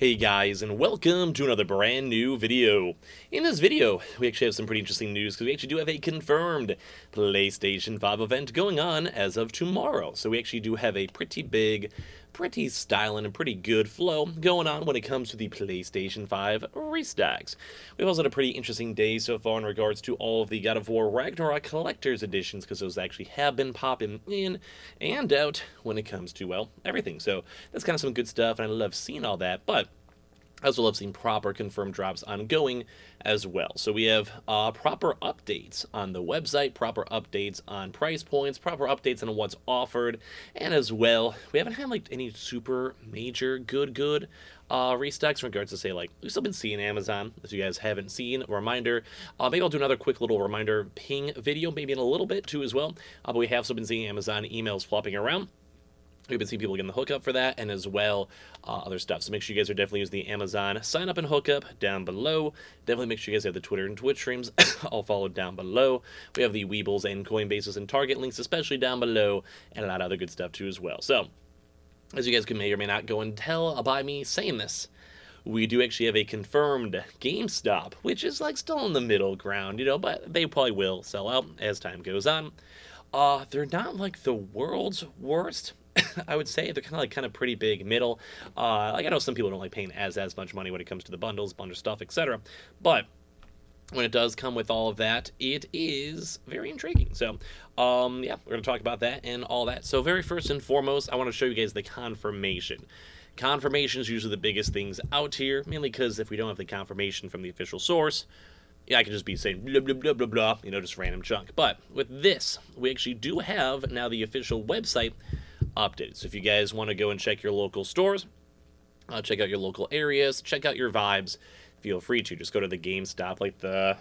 Hey guys, and welcome to another brand new video. In this video, we actually have some pretty interesting news because we actually do have a confirmed PlayStation 5 event going on as of tomorrow. So we actually do have a pretty big, pretty styling, and pretty good flow going on when it comes to the PlayStation 5 restocks. We've also had a pretty interesting day so far in regards to all of the God of War Ragnarok Collector's Editions because those actually have been popping in and out when it comes to, well, everything. So that's kind of some good stuff, and I love seeing all that, but I also love seeing proper confirmed drops ongoing as well. So we have proper updates on the website, proper updates on price points, proper updates on what's offered, and as well, we haven't had like any super major good restocks in regards to say like we've still been seeing Amazon. If you guys haven't seen, a reminder. Maybe I'll do another quick little reminder ping video, maybe in a little bit too as well. But we have still been seeing Amazon emails flopping around. We've been seeing people getting the hookup for that, and as well other stuff. So make sure you guys are definitely using the Amazon sign up and hookup down below. Definitely make sure you guys have the Twitter and Twitch streams all followed down below. We have the Weebles and Coinbases and Target links, especially down below, and a lot of other good stuff too as well. So as you guys may or may not go and tell by me saying this, we do actually have a confirmed GameStop, which is like still in the middle ground, but they probably will sell out as time goes on. They're not like the world's worst. I would say they're kind of pretty big middle. Like I know some people don't like paying as much money when it comes to the bundles, bundle stuff, etc. But when it does come with all of that, it is very intriguing. So, yeah, we're gonna talk about that and all that. So, very first and foremost, I want to show you guys the confirmation. Confirmation is usually the biggest things out here, mainly because if we don't have the confirmation from the official source, yeah, I could just be saying blah, blah, blah, blah, blah, just random junk. But with this, we actually do have now the official website updated. So if you guys want to go and check your local stores, check out your local areas, check out your vibes, feel free to. Just go to the GameStop, like the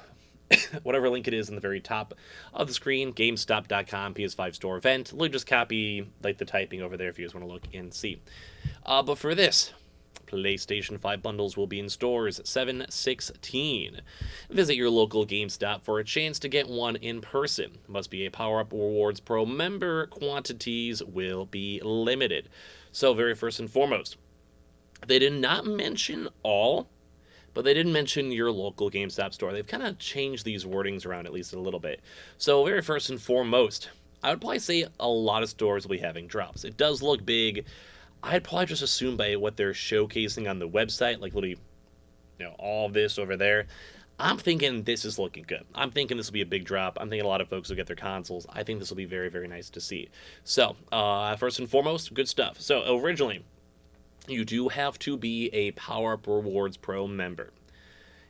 whatever link it is in the very top of the screen, GameStop.com, PS5 store event. Literally just copy like the typing over there if you guys want to look and see. But for this, PlayStation 5 bundles will be in stores 7/16. Visit your local GameStop for a chance to get one in person. Must be a PowerUp Rewards Pro member. Quantities will be limited. So very first and foremost, they did not mention all, but they didn't mention your local GameStop store. They've kind of changed these wordings around at least a little bit. So very first and foremost, I would probably say a lot of stores will be having drops. It does look big. I'd probably just assume by what they're showcasing on the website, like literally, all of this over there, I'm thinking this is looking good. I'm thinking this will be a big drop. I'm thinking a lot of folks will get their consoles. I think this will be very, very nice to see. So, first and foremost, good stuff. So, originally, you do have to be a PowerUp Rewards Pro member.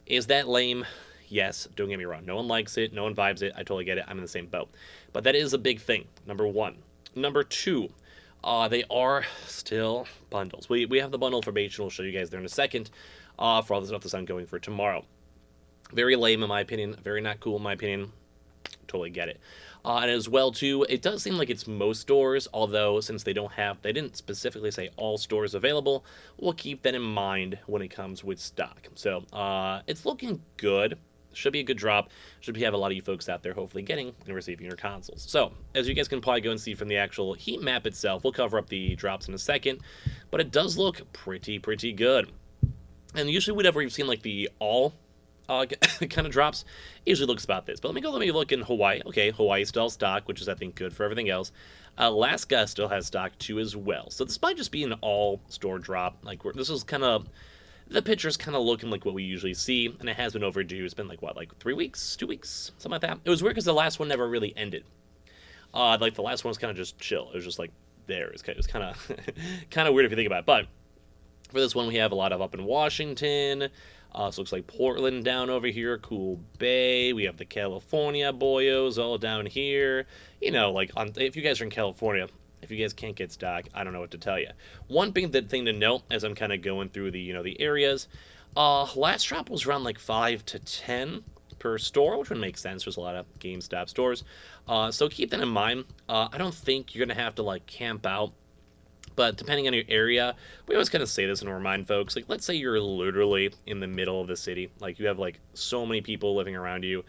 Is that lame? Yes, don't get me wrong. No one likes it. No one vibes it. I totally get it. I'm in the same boat. But that is a big thing, number one. Number two, they are still bundles. We have the bundle information. We'll show you guys there in a second for all the stuff that's ongoing for tomorrow. Very lame in my opinion. Very not cool in my opinion. Totally get it. And as well too, it does seem like it's most stores, although since they didn't specifically say all stores available, we'll keep that in mind when it comes with stock. So it's looking good. Should be a good drop. Should have a lot of you folks out there hopefully getting and receiving your consoles. So, as you guys can probably go and see from the actual heat map itself, we'll cover up the drops in a second, but it does look pretty good. And usually whenever you've seen like the all kind of drops, it usually looks about this. But let me look in Hawaii. Okay, Hawaii still has stock, which is I think good for everything else. Alaska still has stock too as well. So this might just be an all store drop. Like this is kind of the picture's kind of looking like what we usually see, and it has been overdue. It's been like 3 weeks, 2 weeks, something like that. It was weird because the last one never really ended. Like the last one was kind of just chill. It was just like there. It was kind of kind of weird if you think about it. But for this one, we have a lot of up in Washington. So it looks like Portland down over here, Cool Bay. We have the California boyos all down here. If you guys are in California, if you guys can't get stock, I don't know what to tell you. One big thing to note as I'm kind of going through the the areas, last drop was around like 5 to 10 per store, which would make sense. There's a lot of GameStop stores, so keep that in mind. I don't think you're gonna have to like camp out, but depending on your area, we always kind of say this and remind folks. Like, let's say you're literally in the middle of the city, like you have like so many people living around you.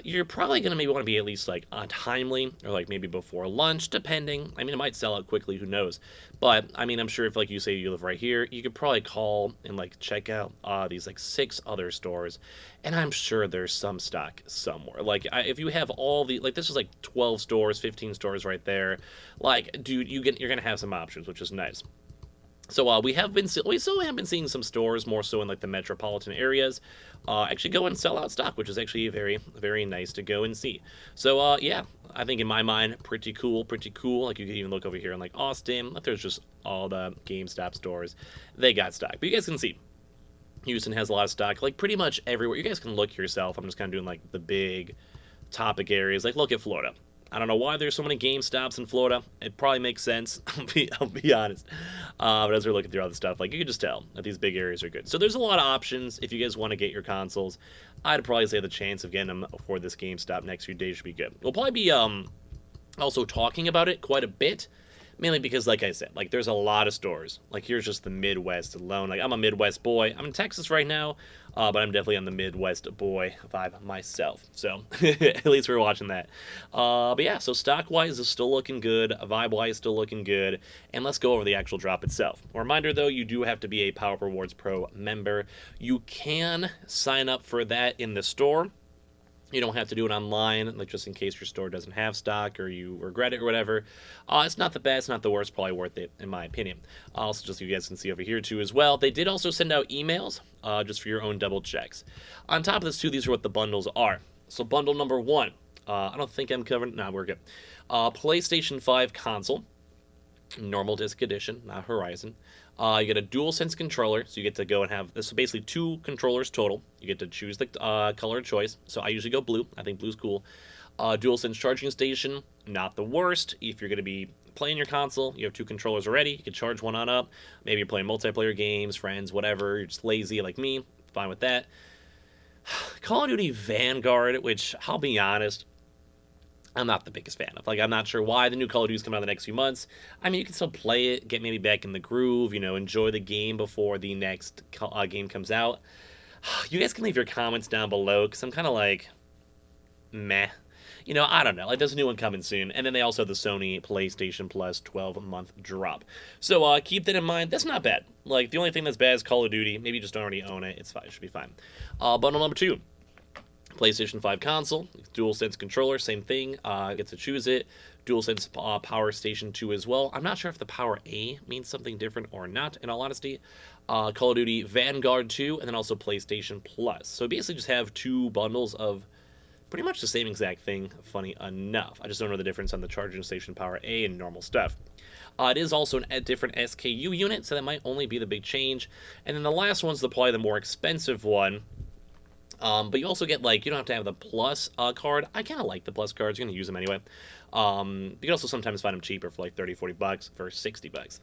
You're probably going to maybe want to be at least like on timely or like maybe before lunch, depending. I mean, it might sell out quickly, who knows? But I mean, I'm sure if like you say you live right here, you could probably call and like check out these like 6 other stores, and I'm sure there's some stock somewhere. Like if you have all the like this is like 12 stores, 15 stores right there. Like, dude, you're gonna have some options, which is nice. So we still have been seeing some stores more so in like the metropolitan areas, actually go and sell out stock, which is actually very very nice to go and see. So yeah, I think in my mind, pretty cool, pretty cool. Like you can even look over here in like Austin, like there's just all the GameStop stores, they got stock. But you guys can see Houston has a lot of stock, like pretty much everywhere. You guys can look yourself. I'm just kind of doing like the big topic areas. Like look at Florida. I don't know why there's so many GameStops in Florida. It probably makes sense. I'll be honest. But as we're looking through all the stuff, like you can just tell that these big areas are good. So there's a lot of options if you guys want to get your consoles. I'd probably say the chance of getting them for this GameStop next few days should be good. We'll probably be also talking about it quite a bit. Mainly because, like I said, like there's a lot of stores. Like here's just the Midwest alone. Like I'm a Midwest boy. I'm in Texas right now, but I'm definitely on the Midwest boy vibe myself. So at least we're watching that. But yeah, so stock wise is still looking good. Vibe wise still looking good. And let's go over the actual drop itself. A reminder though, you do have to be a Power Rewards Pro member. You can sign up for that in the store. You don't have to do it online, like just in case your store doesn't have stock or you regret it or whatever. It's not the best, not the worst, probably worth it in my opinion. Also, just so you guys can see over here too as well, they did also send out emails just for your own double checks. On top of this too, these are what the bundles are. So bundle number 1, I don't think I'm covering. Nah, we're good. PlayStation 5 console, normal disc edition, not Horizon. You get a DualSense controller, so you get to go and have this is basically 2 controllers total. You get to choose the color of choice. So I usually go blue. I think blue's cool. DualSense charging station, not the worst. If you're going to be playing your console, you have 2 controllers already. You can charge one on up. Maybe you're playing multiplayer games, friends, whatever. You're just lazy like me. Fine with that. Call of Duty Vanguard, which I'll be honest, I'm not the biggest fan of. Like, I'm not sure why the new Call of Duty's coming out in the next few months. I mean, you can still play it, get maybe back in the groove, enjoy the game before the next game comes out. You guys can leave your comments down below, because I'm kind of like, meh. I don't know. Like, there's a new one coming soon. And then they also have the Sony PlayStation Plus 12-month drop. So keep that in mind. That's not bad. Like, the only thing that's bad is Call of Duty. Maybe you just don't already own it. It's fine. It should be fine. Bundle number 2. PlayStation 5 console, DualSense controller, same thing. Get to choose it. DualSense Power Station 2 as well. I'm not sure if the Power A means something different or not, in all honesty. Call of Duty Vanguard 2, and then also PlayStation Plus. So basically just have 2 bundles of pretty much the same exact thing, funny enough. I just don't know the difference on the charging station Power A and normal stuff. It is also a different SKU unit, so that might only be the big change. And then the last one's probably the more expensive one. But you also get, like, you don't have to have the Plus card. I kind of like the Plus cards. You're going to use them anyway. You can also sometimes find them cheaper for, like, 30, 40 bucks for 60 bucks.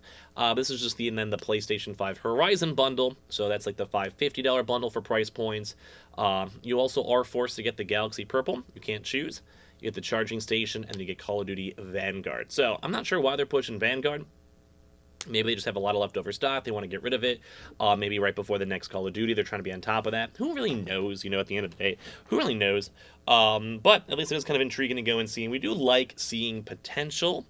This is just and then the PlayStation 5 Horizon bundle. So that's, like, the $550 bundle for price points. You also are forced to get the Galaxy Purple. You can't choose. You get the charging station, and you get Call of Duty Vanguard. So I'm not sure why they're pushing Vanguard. Maybe they just have a lot of leftover stock. They want to get rid of it. Maybe right before the next Call of Duty, they're trying to be on top of that. Who really knows, at the end of the day? Who really knows? But at least it is kind of intriguing to go and see. And we do like seeing potential.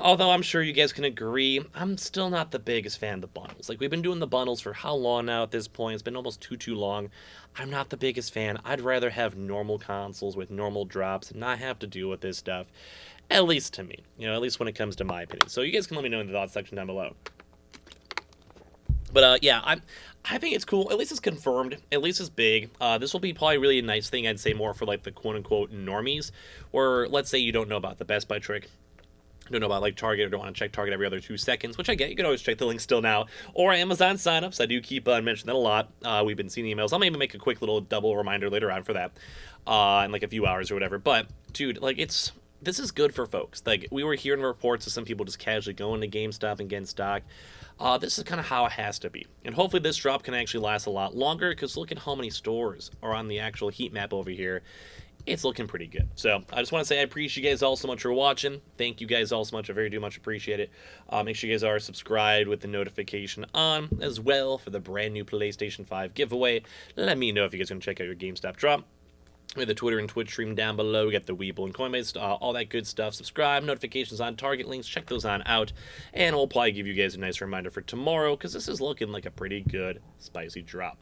Although I'm sure you guys can agree, I'm still not the biggest fan of the bundles. Like, we've been doing the bundles for how long now at this point? It's been almost too long. I'm not the biggest fan. I'd rather have normal consoles with normal drops and not have to deal with this stuff. At least to me. At least when it comes to my opinion. So you guys can let me know in the thoughts section down below. But yeah, I think it's cool. At least it's confirmed. At least it's big. This will be probably really a nice thing, I'd say, more for like the quote-unquote normies. Or let's say you don't know about the Best Buy trick. Don't know about like Target or don't want to check Target every other 2 seconds, which I get. You can always check the link still now. Or Amazon signups. I do keep mentioning that a lot. We've been seeing emails. I'll maybe make a quick little double reminder later on for that in like a few hours or whatever. But, dude, like this is good for folks. Like, we were hearing reports of some people just casually going to GameStop and getting stock. This is kind of how it has to be. And hopefully this drop can actually last a lot longer, because look at how many stores are on the actual heat map over here. It's looking pretty good. So I just want to say I appreciate you guys all so much for watching. Thank you guys all so much. I very do much appreciate it. Make sure you guys are subscribed with the notification on as well for the brand new PlayStation 5 giveaway. Let me know if you guys are going to check out your GameStop drop. We have the Twitter and Twitch stream down below. We got the Weeble and Coinbase, all that good stuff. Subscribe, notifications on, target links, check those on out. And we'll probably give you guys a nice reminder for tomorrow, because this is looking like a pretty good, spicy drop.